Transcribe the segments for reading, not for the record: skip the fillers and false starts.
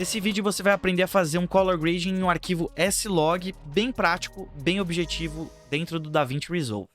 Nesse vídeo você vai aprender a fazer um color grading em um arquivo S-Log bem prático, bem objetivo dentro do DaVinci Resolve.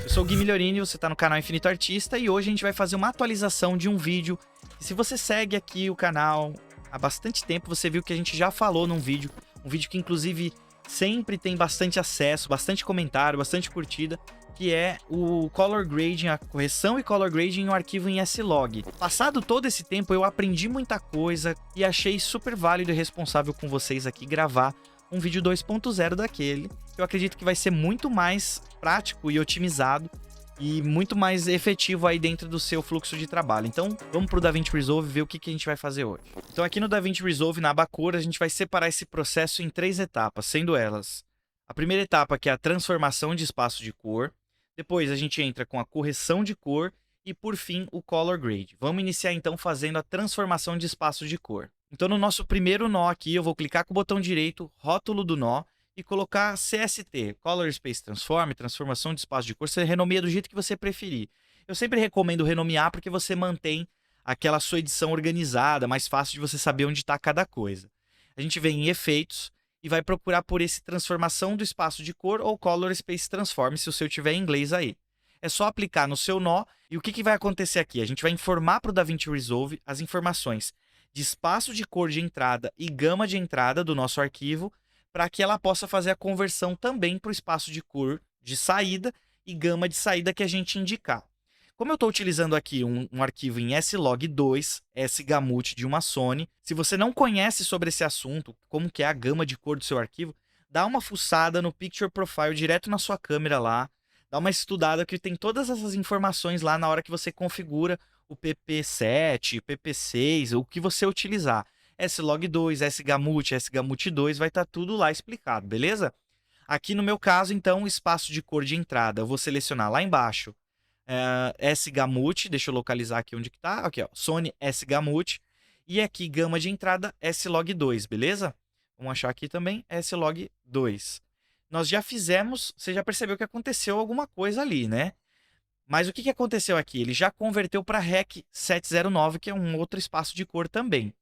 Eu sou o Gui Migliorini, você está no canal Infinito Artista e hoje a gente vai fazer uma atualização de um vídeo. E se você segue aqui o canal há bastante tempo, você viu que a gente já falou num vídeo, um vídeo que inclusive sempre tem bastante acesso, bastante comentário, bastante curtida, que é o color grading, a correção e color grading em um arquivo em S-Log. Passado todo esse tempo, eu aprendi muita coisa e achei super válido e responsável com vocês aqui gravar um vídeo 2.0 daquele, que eu acredito que vai ser muito mais prático e otimizado e muito mais efetivo aí dentro do seu fluxo de trabalho. Então, vamos para o DaVinci Resolve ver o que a gente vai fazer hoje. Então, aqui no DaVinci Resolve, na aba cor, a gente vai separar esse processo em 3 etapas, sendo elas a primeira etapa, que é a transformação de espaço de cor. Depois, a gente entra com a correção de cor e, por fim, o color grade. Vamos iniciar, então, fazendo a transformação de espaço de cor. Então, no nosso primeiro nó aqui, eu vou clicar com o botão direito, rótulo do nó, e colocar CST, Color Space Transform, transformação de espaço de cor. Você renomeia do jeito que você preferir. Eu sempre recomendo renomear porque você mantém aquela sua edição organizada, mais fácil de você saber onde está cada coisa. A gente vem em efeitos e vai procurar por esse transformação do espaço de cor ou Color Space Transform, se o seu tiver em inglês aí. É só aplicar no seu nó e o que vai acontecer aqui? A gente vai informar para o DaVinci Resolve as informações de espaço de cor de entrada e gama de entrada do nosso arquivo, para que ela possa fazer a conversão também para o espaço de cor de saída e gama de saída que a gente indicar. Como eu estou utilizando aqui um arquivo em S-Log2, S-Gamut de uma Sony, se você não conhece sobre esse assunto, como que é a gama de cor do seu arquivo, dá uma fuçada no Picture Profile direto na sua câmera lá, dá uma estudada que tem todas essas informações lá na hora que você configura o PP7, PP6, o que você utilizar. S-Log2, S-Gamut, S-Gamut2, vai estar tudo lá explicado, beleza? Aqui no meu caso, então, o espaço de cor de entrada, eu vou selecionar lá embaixo S-Gamut, deixa eu localizar aqui onde que tá, aqui ó, Sony S-Gamut, e aqui gama de entrada S-Log2, beleza? Vamos achar aqui também S-Log2. Nós já fizemos, você já percebeu que aconteceu alguma coisa ali, né? Mas o que aconteceu aqui? Ele já converteu para REC 709, que é um outro espaço de cor também.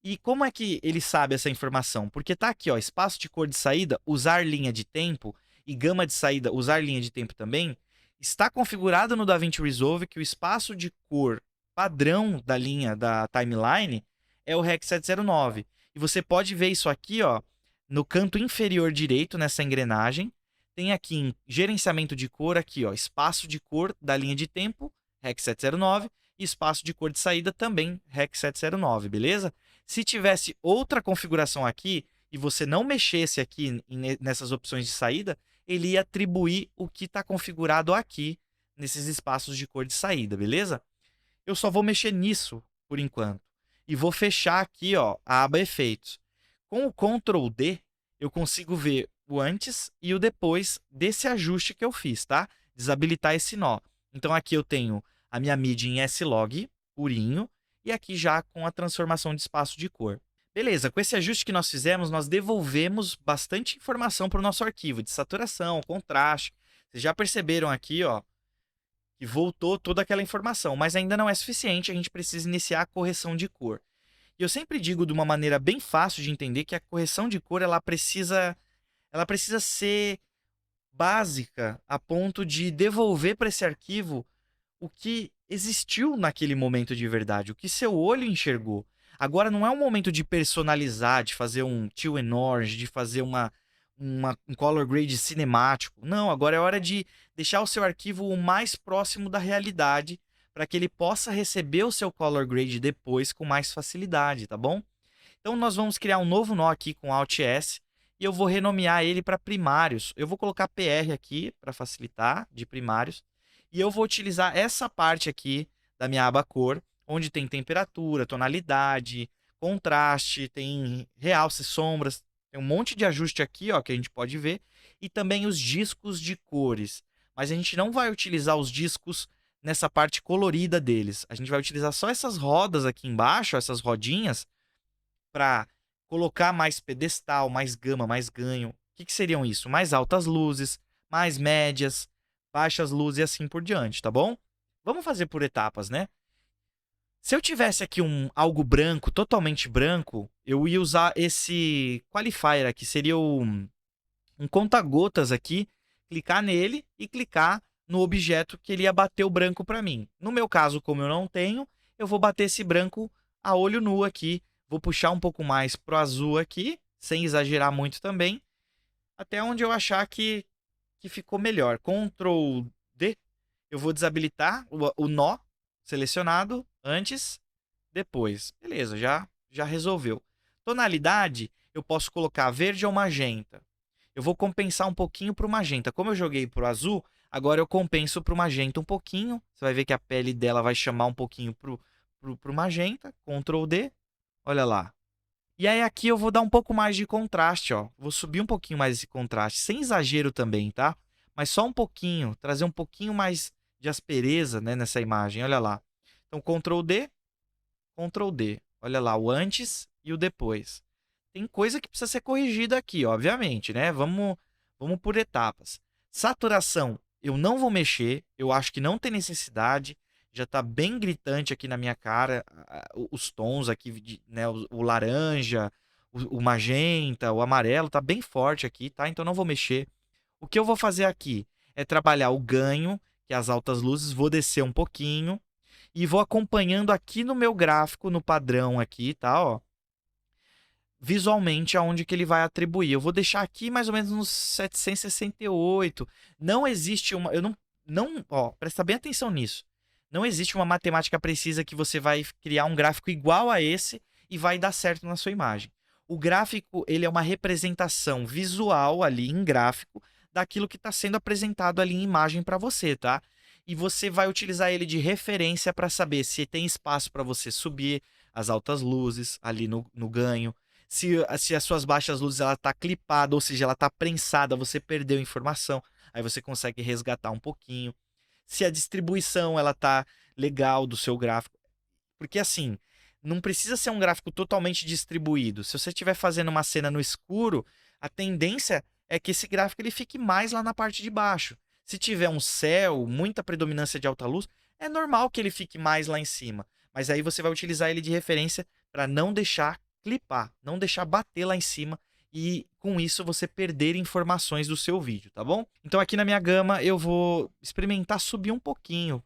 E como é que ele sabe essa informação? Porque tá aqui, ó, espaço de cor de saída, usar linha de tempo, e gama de saída, usar linha de tempo também. Está configurado no DaVinci Resolve que o espaço de cor padrão da linha da timeline é o REC 709. E você pode ver isso aqui, ó, no canto inferior direito, nessa engrenagem. Tem aqui em gerenciamento de cor, aqui, ó, espaço de cor da linha de tempo, REC 709, e espaço de cor de saída também, REC 709, beleza? Se tivesse outra configuração aqui e você não mexesse aqui nessas opções de saída, ele ia atribuir o que está configurado aqui nesses espaços de cor de saída, beleza? Eu só vou mexer nisso por enquanto. E vou fechar aqui, ó, a aba Efeitos. Com o Ctrl D, eu consigo ver o antes e o depois desse ajuste que eu fiz, tá? Desabilitar esse nó. Então aqui eu tenho a minha mídia em S-Log, purinho, e aqui já com a transformação de espaço de cor. Beleza, com esse ajuste que nós fizemos, nós devolvemos bastante informação para o nosso arquivo, de saturação, contraste. Vocês já perceberam aqui, ó, que voltou toda aquela informação, mas ainda não é suficiente, a gente precisa iniciar a correção de cor. E eu sempre digo de uma maneira bem fácil de entender que a correção de cor ela precisa ser básica a ponto de devolver para esse arquivo o que existiu naquele momento de verdade, o que seu olho enxergou. Agora não é um momento de personalizar, de fazer um teal and orange, de fazer um color grade cinemático. Não, agora é hora de deixar o seu arquivo o mais próximo da realidade para que ele possa receber o seu color grade depois com mais facilidade, tá bom? Então nós vamos criar um novo nó aqui com Alt S e eu vou renomear ele para primários. Eu vou colocar PR aqui para facilitar, de primários. E eu vou utilizar essa parte aqui da minha aba cor, onde tem temperatura, tonalidade, contraste, tem realce, sombras, tem um monte de ajuste aqui, ó, que a gente pode ver, e também os discos de cores. Mas a gente não vai utilizar os discos nessa parte colorida deles. A gente vai utilizar só essas rodas aqui embaixo, essas rodinhas, para colocar mais pedestal, mais gama, mais ganho. O que seriam isso? Mais altas luzes, mais médias, baixas luzes e assim por diante, tá bom? Vamos fazer por etapas, né? Se eu tivesse aqui algo branco, totalmente branco, eu ia usar esse qualifier aqui, seria um conta-gotas aqui, clicar nele e clicar no objeto que ele ia bater o branco para mim. No meu caso, como eu não tenho, eu vou bater esse branco a olho nu aqui, vou puxar um pouco mais pro azul aqui, sem exagerar muito também, até onde eu achar que ficou melhor. Ctrl D, eu vou desabilitar o nó selecionado antes, depois. Beleza, já resolveu. Tonalidade, eu posso colocar verde ou magenta. Eu vou compensar um pouquinho para o magenta. Como eu joguei para o azul, agora eu compenso para o magenta um pouquinho. Você vai ver que a pele dela vai chamar um pouquinho pro magenta. Ctrl D, olha lá. E aí aqui eu vou dar um pouco mais de contraste, ó. Vou subir um pouquinho mais esse contraste, sem exagero também, tá? Mas só um pouquinho, trazer um pouquinho mais de aspereza, né, nessa imagem, olha lá. Então Ctrl D, Ctrl D. Olha lá o antes e o depois. Tem coisa que precisa ser corrigida aqui, obviamente, né? Vamos por etapas. Saturação, eu não vou mexer, eu acho que não tem necessidade. Já está bem gritante aqui na minha cara os tons aqui, né? O laranja, o magenta, o amarelo, está bem forte aqui, tá? Então não vou mexer. O que eu vou fazer aqui é trabalhar o ganho, que é as altas luzes, vou descer um pouquinho e vou acompanhando aqui no meu gráfico, no padrão aqui, tá? Ó, visualmente aonde que ele vai atribuir. Eu vou deixar aqui mais ou menos nos 768. Não existe uma... Eu não, ó, presta bem atenção nisso. Não existe uma matemática precisa que você vai criar um gráfico igual a esse e vai dar certo na sua imagem. O gráfico, ele é uma representação visual ali em gráfico daquilo que está sendo apresentado ali em imagem para você, tá? E você vai utilizar ele de referência para saber se tem espaço para você subir as altas luzes ali no ganho, se as suas baixas luzes ela tá clipada, ou seja, ela tá prensada, você perdeu informação, aí você consegue resgatar um pouquinho. Se a distribuição ela tá legal do seu gráfico, porque assim, não precisa ser um gráfico totalmente distribuído. Se você estiver fazendo uma cena no escuro, a tendência é que esse gráfico ele fique mais lá na parte de baixo. Se tiver um céu, muita predominância de alta luz, é normal que ele fique mais lá em cima. Mas aí você vai utilizar ele de referência para não deixar clipar, não deixar bater lá em cima e com isso você perder informações do seu vídeo, tá bom? Então aqui na minha gama eu vou experimentar subir um pouquinho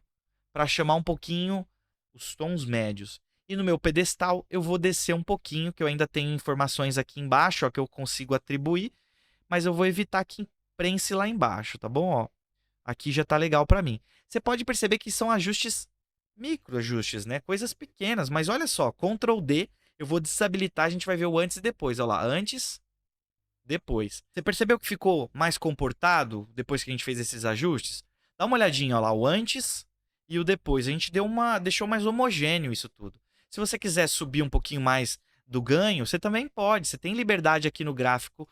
para chamar um pouquinho os tons médios. E no meu pedestal eu vou descer um pouquinho, que eu ainda tenho informações aqui embaixo, ó, que eu consigo atribuir, mas eu vou evitar que prense lá embaixo, tá bom? Ó, aqui já tá legal para mim. Você pode perceber que são ajustes, micro ajustes, né? Coisas pequenas, mas olha só, Ctrl D, eu vou desabilitar, a gente vai ver o antes e depois. Olha lá, antes, depois. Você percebeu que ficou mais comportado depois que a gente fez esses ajustes? Dá uma olhadinha, olha lá, o antes e o depois. A gente deixou mais homogêneo isso tudo. Se você quiser subir um pouquinho mais do ganho, você também pode. Você tem liberdade aqui no gráfico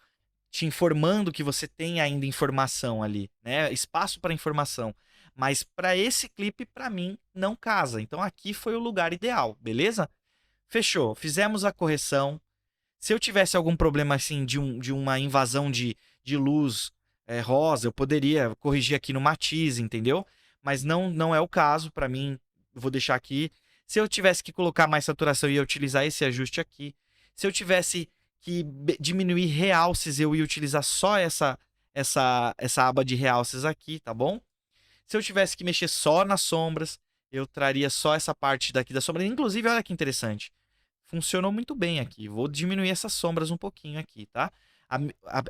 te informando que você tem ainda informação ali, né? Espaço para informação. Mas para esse clipe, para mim, não casa. Então aqui foi o lugar ideal, beleza? Fechou. Fizemos a correção. Se eu tivesse algum problema assim de uma invasão de luz rosa, eu poderia corrigir aqui no matiz, entendeu? Mas não é o caso. Para mim, eu vou deixar aqui. Se eu tivesse que colocar mais saturação, eu ia utilizar esse ajuste aqui. Se eu tivesse que diminuir realces, eu ia utilizar só essa aba de realces aqui, tá bom? Se eu tivesse que mexer só nas sombras, eu traria só essa parte daqui da sombra. Inclusive, olha que interessante. Funcionou muito bem aqui. Vou diminuir essas sombras um pouquinho aqui, tá?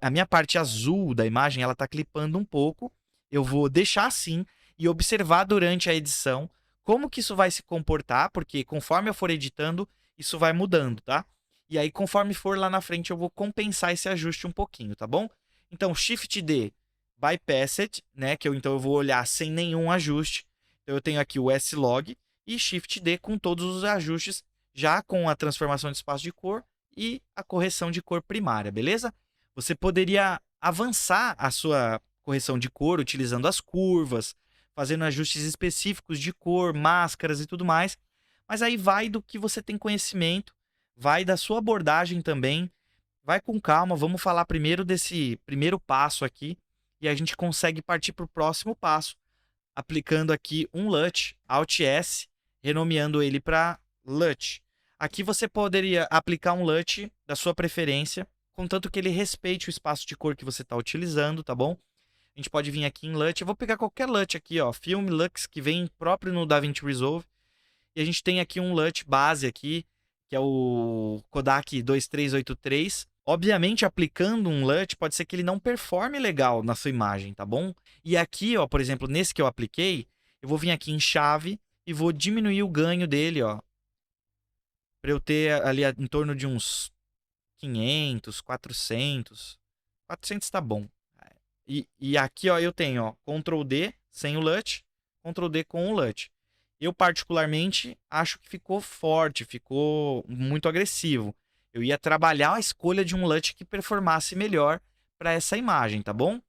A minha parte azul da imagem, ela tá clipando um pouco. Eu vou deixar assim e observar durante a edição como que isso vai se comportar, porque conforme eu for editando, isso vai mudando, tá? E aí, conforme for lá na frente, eu vou compensar esse ajuste um pouquinho, tá bom? Então, Shift D, Bypassed, né? Então eu vou olhar sem nenhum ajuste. Então eu tenho aqui o S-Log e Shift D com todos os ajustes, já com a transformação de espaço de cor e a correção de cor primária, beleza? Você poderia avançar a sua correção de cor utilizando as curvas, fazendo ajustes específicos de cor, máscaras e tudo mais. Mas aí vai do que você tem conhecimento, vai da sua abordagem também. Vai com calma, vamos falar primeiro desse primeiro passo aqui e a gente consegue partir para o próximo passo aplicando aqui um LUT, Alt S, renomeando ele para LUT. Aqui você poderia aplicar um LUT da sua preferência, contanto que ele respeite o espaço de cor que você está utilizando, tá bom? A gente pode vir aqui em LUT, eu vou pegar qualquer LUT aqui, ó, Film Lux, que vem próprio no DaVinci Resolve. E a gente tem aqui um LUT base aqui, que é o Kodak 2383. Obviamente, aplicando um LUT, pode ser que ele não performe legal na sua imagem, tá bom? E aqui, ó, por exemplo, nesse que eu apliquei, eu vou vir aqui em chave e vou diminuir o ganho dele, ó, para eu ter ali em torno de uns 500, 400. 400 tá bom. E aqui, ó, eu tenho, ó, Ctrl D sem o LUT, Ctrl D com o LUT. Eu, particularmente, acho que ficou forte, ficou muito agressivo. Eu ia trabalhar a escolha de um LUT que performasse melhor para essa imagem, tá bom?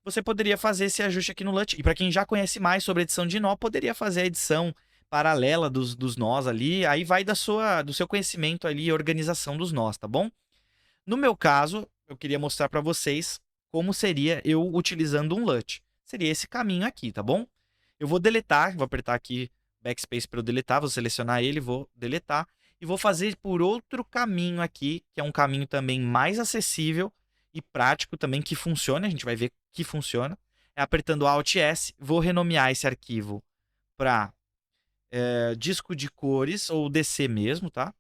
Você poderia fazer esse ajuste aqui no LUT. E para quem já conhece mais sobre edição de nó, poderia fazer a edição paralela dos nós ali. Aí vai do seu conhecimento ali e organização dos nós, tá bom? No meu caso, eu queria mostrar para vocês como seria eu utilizando um LUT. Seria esse caminho aqui, tá bom? Eu vou deletar, vou apertar aqui Backspace para eu deletar, vou selecionar ele, vou deletar. E vou fazer por outro caminho aqui, que é um caminho também mais acessível e prático também, que funciona, a gente vai ver que funciona. É apertando Alt S, vou renomear esse arquivo para disco de cores, ou DC mesmo, tá?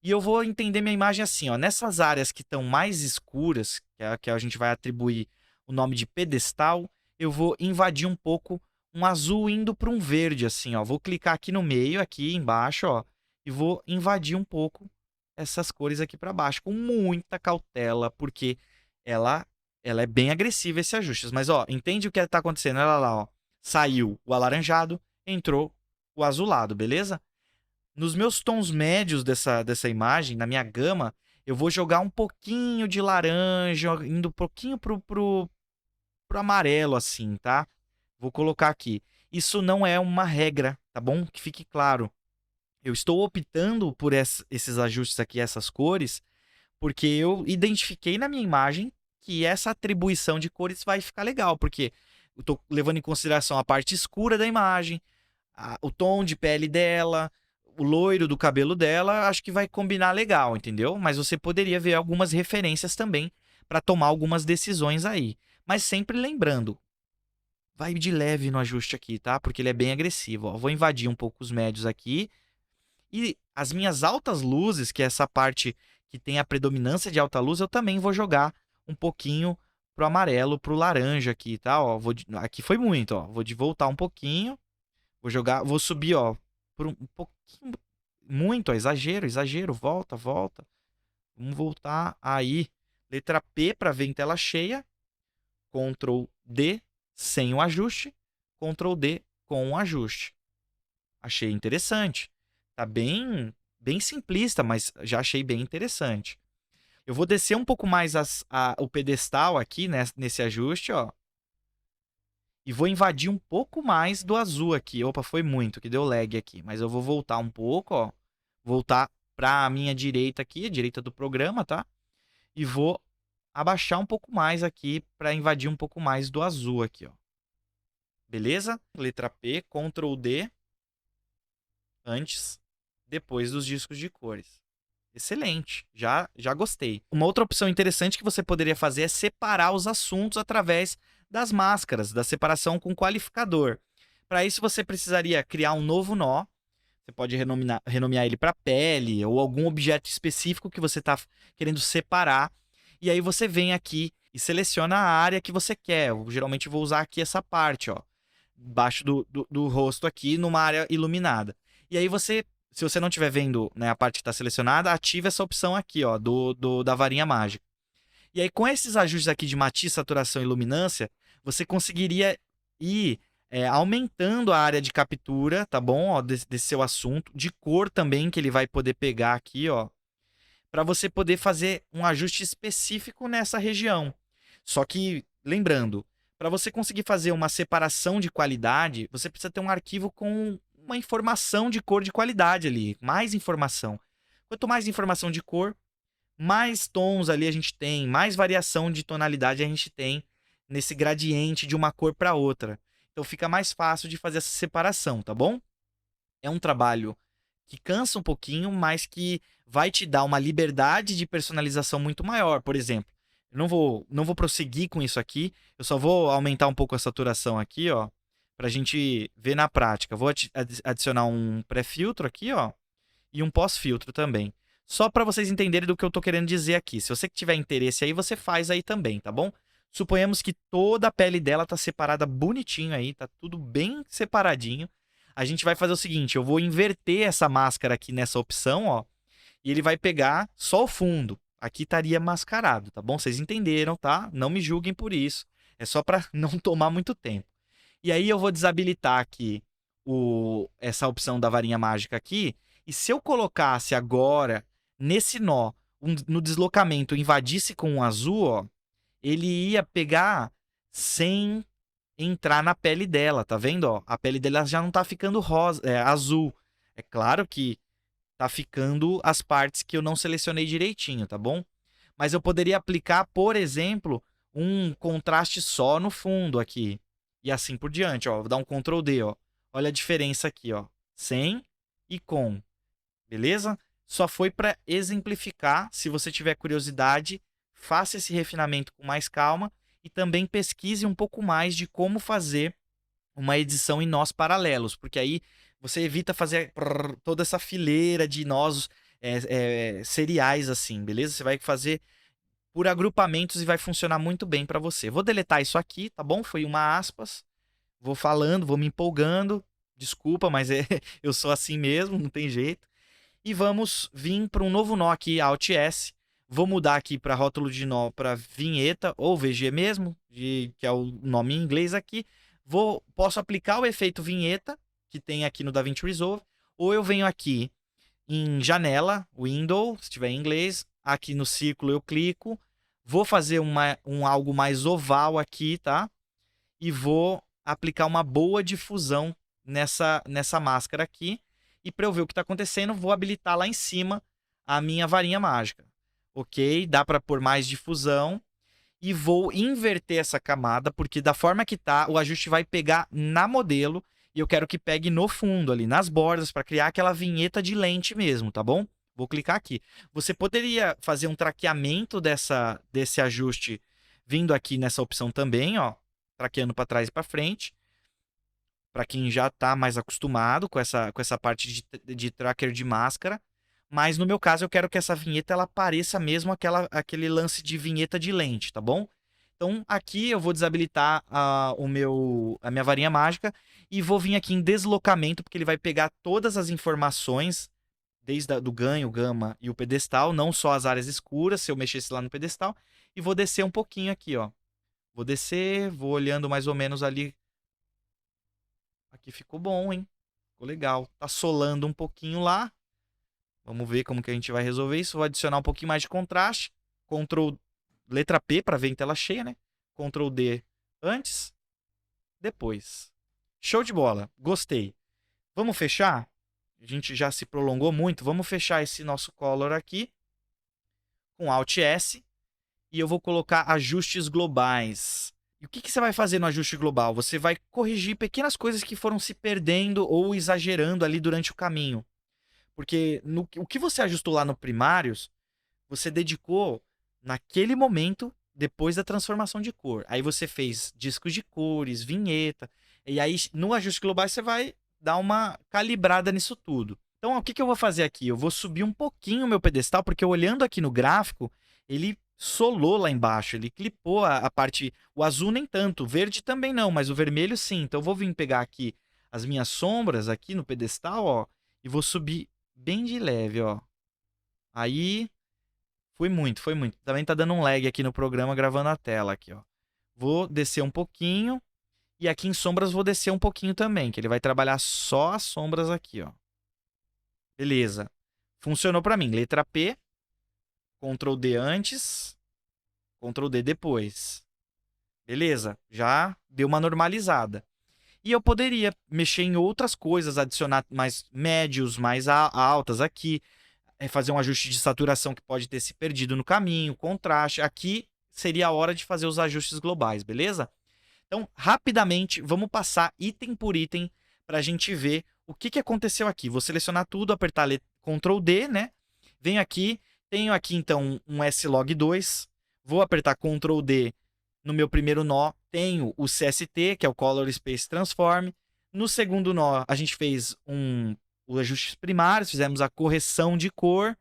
E eu vou entender minha imagem assim, ó, nessas áreas que estão mais escuras, que a gente vai atribuir o nome de pedestal, eu vou invadir um pouco um azul indo para um verde, assim, ó. Vou clicar aqui no meio, aqui embaixo, ó, e vou invadir um pouco essas cores aqui para baixo, com muita cautela, porque ela é bem agressiva esse ajuste. Mas, ó, entende o que está acontecendo? Olha lá, ó. Saiu o alaranjado, entrou o azulado, beleza? Nos meus tons médios dessa imagem, na minha gama, eu vou jogar um pouquinho de laranja, indo um pouquinho pro amarelo, assim, tá? Vou colocar aqui. Isso não é uma regra, tá bom? Que fique claro. Eu estou optando por esses ajustes aqui, essas cores, porque eu identifiquei na minha imagem que essa atribuição de cores vai ficar legal, porque eu estou levando em consideração a parte escura da imagem, o tom de pele dela, o loiro do cabelo dela, acho que vai combinar legal, entendeu? Mas você poderia ver algumas referências também para tomar algumas decisões aí. Mas sempre lembrando, vai de leve no ajuste aqui, tá? Porque ele é bem agressivo. Ó. Vou invadir um pouco os médios aqui. E as minhas altas luzes, que é essa parte que tem a predominância de alta luz, eu também vou jogar um pouquinho pro amarelo, pro laranja aqui, tá? Ó, aqui foi muito, ó. Vou voltar um pouquinho. Vou subir, ó, por um pouquinho, muito, ó, exagero, volta. Vamos voltar aí. Letra P para ver em tela cheia. Ctrl D sem o ajuste. Ctrl D com o ajuste. Achei interessante. Tá bem simplista, mas já achei bem interessante. Eu vou descer um pouco mais o pedestal aqui, né, nesse ajuste, ó. E vou invadir um pouco mais do azul aqui. Opa, foi muito, que deu lag aqui. Mas eu vou voltar um pouco, ó. Voltar para a minha direita aqui, a direita do programa, tá? E vou abaixar um pouco mais aqui para invadir um pouco mais do azul aqui, ó. Beleza? Letra P, Ctrl D. Antes, depois dos discos de cores. Excelente, já gostei. Uma outra opção interessante que você poderia fazer é separar os assuntos através das máscaras, da separação com qualificador. Para isso, você precisaria criar um novo nó. Você pode renomear ele para pele ou algum objeto específico que você está querendo separar. E aí você vem aqui e seleciona a área que você quer. Eu geralmente vou usar aqui essa parte, ó, embaixo do rosto aqui, numa área iluminada. E aí você, se você não estiver vendo, né, a parte que está selecionada, ativa essa opção aqui, ó, da varinha mágica. E aí com esses ajustes aqui de matiz, saturação e luminância, você conseguiria ir aumentando a área de captura, tá bom? Ó, desse seu assunto, de cor também, que ele vai poder pegar aqui, ó, para você poder fazer um ajuste específico nessa região. Só que, lembrando, para você conseguir fazer uma separação de qualidade, você precisa ter um arquivo com uma informação de cor de qualidade ali, mais informação. Quanto mais informação de cor, mais tons ali a gente tem, mais variação de tonalidade a gente tem nesse gradiente de uma cor para outra. Então fica mais fácil de fazer essa separação, tá bom? É um trabalho que cansa um pouquinho, mas que vai te dar uma liberdade de personalização muito maior. Por exemplo, eu não vou prosseguir com isso aqui, eu só vou aumentar um pouco a saturação aqui, ó, pra gente ver na prática. Vou adicionar um pré-filtro aqui, ó, e um pós-filtro também. Só para vocês entenderem do que eu tô querendo dizer aqui. Se você tiver interesse aí, você faz aí também, tá bom? Suponhamos que toda a pele dela tá separada bonitinho aí, tá tudo bem separadinho. A gente vai fazer o seguinte, eu vou inverter essa máscara aqui nessa opção, ó, e ele vai pegar só o fundo. Aqui estaria mascarado, tá bom? Vocês entenderam, tá? Não me julguem por isso. É só para não tomar muito tempo. E aí eu vou desabilitar aqui essa opção da varinha mágica aqui. E se eu colocasse agora nesse nó, no deslocamento, invadisse com um azul, ó, ele ia pegar sem entrar na pele dela, tá vendo? Ó? A pele dela já não tá ficando rosa, azul. É claro que tá ficando as partes que eu não selecionei direitinho, tá bom? Mas eu poderia aplicar, por exemplo, um contraste só no fundo aqui. E assim por diante, ó. Vou dar um Ctrl D, ó. Olha a diferença aqui, ó. Sem e com. Beleza? Só foi para exemplificar. Se você tiver curiosidade, faça esse refinamento com mais calma e também pesquise um pouco mais de como fazer uma edição em nós paralelos, porque aí você evita fazer toda essa fileira de nós seriais assim, beleza? Você vai fazer por agrupamentos e vai funcionar muito bem para você. Vou deletar isso aqui, tá bom? Foi uma aspas. Vou falando, vou me empolgando. Desculpa, mas eu sou assim mesmo, não tem jeito. E vamos vir para um novo nó aqui, Alt S. Vou mudar aqui para rótulo de nó para vinheta ou VG mesmo, que é o nome em inglês aqui. Posso aplicar o efeito vinheta que tem aqui no DaVinci Resolve, ou eu venho aqui em janela, window, se tiver em inglês, aqui no círculo eu clico, vou fazer algo mais oval aqui, tá? E vou aplicar uma boa difusão nessa máscara aqui. E para eu ver o que está acontecendo, vou habilitar lá em cima a minha varinha mágica. Ok? Dá para pôr mais difusão. E vou inverter essa camada, porque da forma que tá, o ajuste vai pegar na modelo. E eu quero que pegue no fundo ali, nas bordas, para criar aquela vinheta de lente mesmo, tá bom? Vou clicar aqui. Você poderia fazer um traqueamento desse ajuste vindo aqui nessa opção também, ó. Traqueando para trás e para frente. Para quem já está mais acostumado com essa parte de tracker de máscara. Mas no meu caso eu quero que essa vinheta ela pareça mesmo aquele lance de vinheta de lente, tá bom? Então aqui eu vou desabilitar a minha varinha mágica e vou vir aqui em deslocamento, porque ele vai pegar todas as informações, desde do ganho, gama e o pedestal, não só as áreas escuras, se eu mexesse lá no pedestal, e vou descer um pouquinho aqui, ó. Vou descer, vou olhando mais ou menos ali. Aqui ficou bom, hein? Ficou legal. Tá solando um pouquinho lá. Vamos ver como que a gente vai resolver isso. Vou adicionar um pouquinho mais de contraste. Ctrl letra P para ver em tela cheia, né? Ctrl D antes, depois. Show de bola. Gostei. Vamos fechar? A gente já se prolongou muito. Vamos fechar esse nosso color aqui com Alt S e eu vou colocar ajustes globais. E o que você vai fazer no ajuste global? Você vai corrigir pequenas coisas que foram se perdendo ou exagerando ali durante o caminho. Porque o que você ajustou lá no primários, você dedicou naquele momento depois da transformação de cor. Aí você fez discos de cores, vinheta. E aí no ajuste global você vai dar uma calibrada nisso tudo. Então o que eu vou fazer aqui? Eu vou subir um pouquinho o meu pedestal, porque olhando aqui no gráfico, ele solou lá embaixo, ele clipou a parte, o azul nem tanto, o verde também não, mas o vermelho sim. Então eu vou vir pegar aqui as minhas sombras aqui no pedestal, ó, e vou subir bem de leve, ó. Aí foi muito. Também tá dando um lag aqui no programa gravando a tela aqui, ó. Vou descer um pouquinho e aqui em sombras vou descer um pouquinho também, que ele vai trabalhar só as sombras aqui, ó. Beleza. Funcionou para mim. Letra P, Ctrl D antes, Ctrl D depois. Beleza, já deu uma normalizada. E eu poderia mexer em outras coisas, adicionar mais médios, mais altas aqui, fazer um ajuste de saturação que pode ter se perdido no caminho, contraste. Aqui seria a hora de fazer os ajustes globais, beleza? Então, rapidamente, vamos passar item por item para a gente ver o que aconteceu aqui. Vou selecionar tudo, apertar Ctrl D, né? Venho aqui, tenho aqui então um slog2, vou apertar Ctrl D no meu primeiro nó, tenho o CST, que é o Color Space Transform. No segundo nó, a gente fez os ajustes primários, fizemos a correção de cor.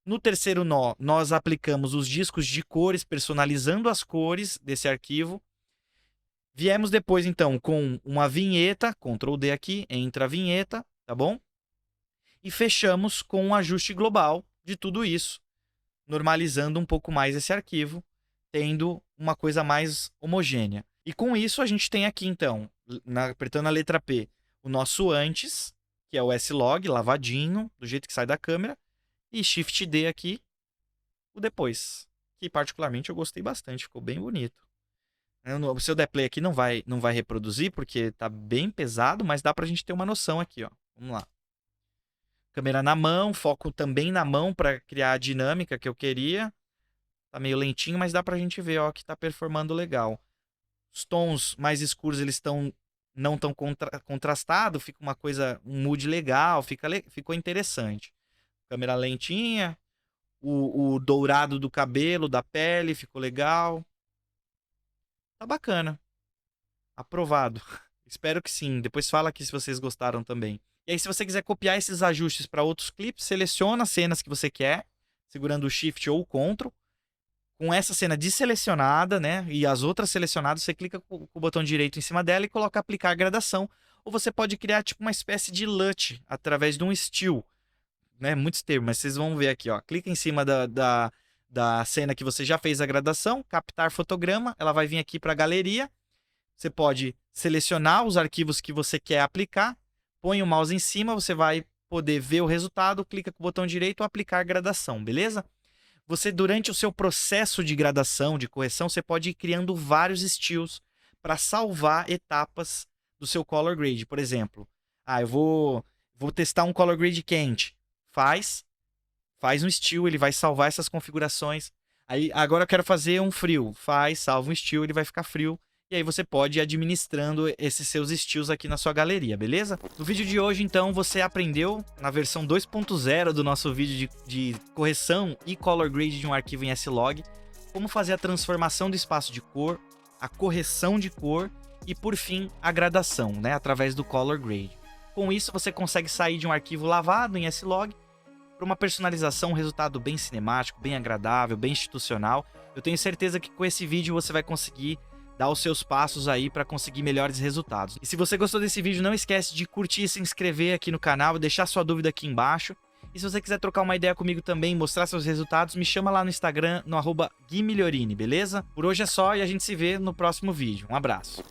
No terceiro nó, nós aplicamos os discos de cores, personalizando as cores desse arquivo. Viemos depois, então, com uma vinheta, Ctrl D aqui, entra a vinheta, tá bom? E fechamos com um ajuste global de tudo isso, normalizando um pouco mais esse arquivo, tendo uma coisa mais homogênea. E com isso, a gente tem aqui, então, apertando a letra P, o nosso antes, que é o S-Log, lavadinho, do jeito que sai da câmera, e Shift D aqui, o depois, que particularmente eu gostei bastante, ficou bem bonito. Se eu der play aqui não vai reproduzir, porque tá bem pesado, mas dá pra gente ter uma noção aqui, ó. Vamos lá. Câmera na mão, foco também na mão para criar a dinâmica que eu queria. Tá meio lentinho, mas dá pra gente ver, ó, que tá performando legal. Os tons mais escuros, eles estão não tão contrastados, fica uma coisa, um mood legal, ficou interessante. Câmera lentinha, o dourado do cabelo, da pele, ficou legal. Tá bacana. Aprovado. Espero que sim. Depois fala aqui se vocês gostaram também. E aí, se você quiser copiar esses ajustes para outros clipes, seleciona as cenas que você quer, segurando o Shift ou o Ctrl. Com essa cena desselecionada, né? E as outras selecionadas, você clica com o botão direito em cima dela e coloca aplicar gradação. Ou você pode criar tipo uma espécie de LUT através de um still. Né? Muitos termos, mas vocês vão ver aqui, ó. Clica em cima da cena que você já fez a gradação, captar fotograma, ela vai vir aqui para a galeria. Você pode selecionar os arquivos que você quer aplicar, põe o mouse em cima, você vai poder ver o resultado, clica com o botão direito, aplicar gradação, beleza? Você, durante o seu processo de gradação, de correção, você pode ir criando vários estilos para salvar etapas do seu color grade. Por exemplo, eu vou testar um color grade quente. Faz um estilo, ele vai salvar essas configurações. Aí, agora eu quero fazer um frio. Salva um estilo, ele vai ficar frio. E aí você pode ir administrando esses seus estilos aqui na sua galeria, beleza? No vídeo de hoje, então, você aprendeu, na versão 2.0 do nosso vídeo de correção e color grade de um arquivo em S-Log, como fazer a transformação do espaço de cor, a correção de cor e, por fim, a gradação, né, através do color grade. Com isso, você consegue sair de um arquivo lavado em S-Log para uma personalização, um resultado bem cinemático, bem agradável, bem institucional. Eu tenho certeza que com esse vídeo você vai conseguir dar os seus passos aí para conseguir melhores resultados. E se você gostou desse vídeo, não esquece de curtir e se inscrever aqui no canal, deixar sua dúvida aqui embaixo. E se você quiser trocar uma ideia comigo também, mostrar seus resultados, me chama lá no Instagram, no @GuiMigliorini, beleza? Por hoje é só e a gente se vê no próximo vídeo. Um abraço.